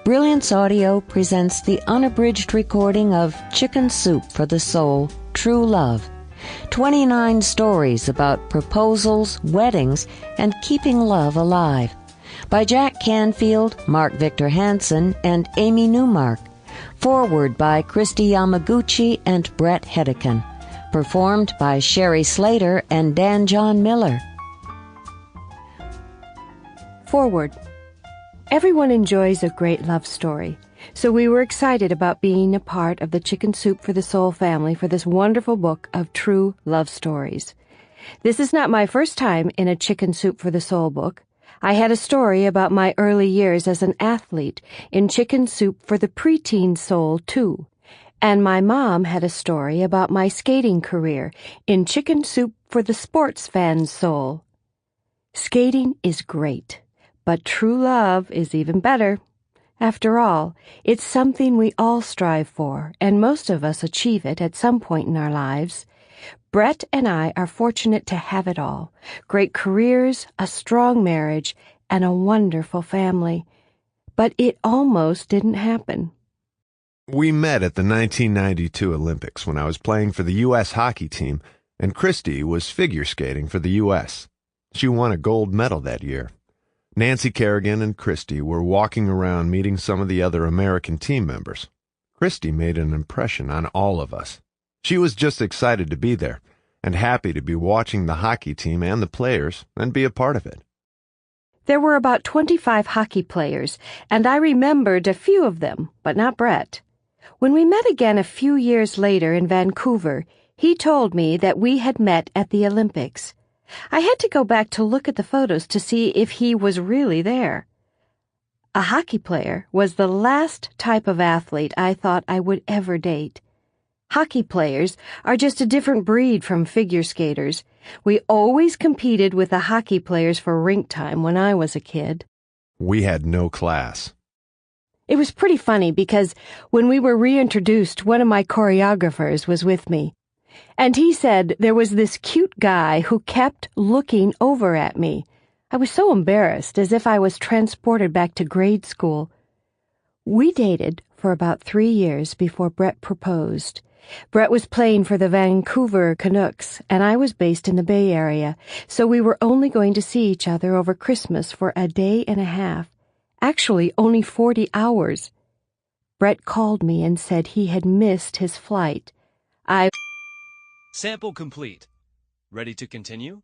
Brilliance Audio presents the unabridged recording of Chicken Soup for the Soul, True Love. 29 stories about proposals, weddings, and keeping love alive. By Jack Canfield, Mark Victor Hansen, and Amy Newmark. Foreword by Christy Yamaguchi and Brett Hedekin. Performed by Sherry Slater and Dan John Miller. Foreword. Everyone enjoys a great love story, so we were excited about being a part of the Chicken Soup for the Soul family for this wonderful book of true love stories. This is not my first time in a Chicken Soup for the Soul book. I had a story about my early years as an athlete in Chicken Soup for the Preteen Soul, too. And my mom had a story about my skating career in Chicken Soup for the Sports Fan's Soul. Skating is great. But true love is even better. After all, it's something we all strive for, and most of us achieve it at some point in our lives. Brett and I are fortunate to have it all. Great careers, a strong marriage, and a wonderful family. But it almost didn't happen. We met at the 1992 Olympics when I was playing for the U.S. hockey team, and Christy was figure skating for the U.S. She won a gold medal that year. Nancy Kerrigan and Christy were walking around meeting some of the other American team members. Christy made an impression on all of us. She was just excited to be there and happy to be watching the hockey team and the players and be a part of it. There were about 25 hockey players, and I remembered a few of them, but not Brett. When we met again a few years later in Vancouver, he told me that we had met at the Olympics. I had to go back to look at the photos to see if he was really there. A hockey player was the last type of athlete I thought I would ever date. Hockey players are just a different breed from figure skaters. We always competed with the hockey players for rink time when I was a kid. We had no class. It was pretty funny because when we were reintroduced, one of my choreographers was with me. And he said there was this cute guy who kept looking over at me. I was so embarrassed, as if I was transported back to grade school. We dated for about 3 years before Brett proposed. Brett was playing for the Vancouver Canucks, and I was based in the Bay Area, so we were only going to see each other over Christmas for a day and a half. Actually, only 40 hours. Brett called me and said he had missed his flight. Sample complete. Ready to continue?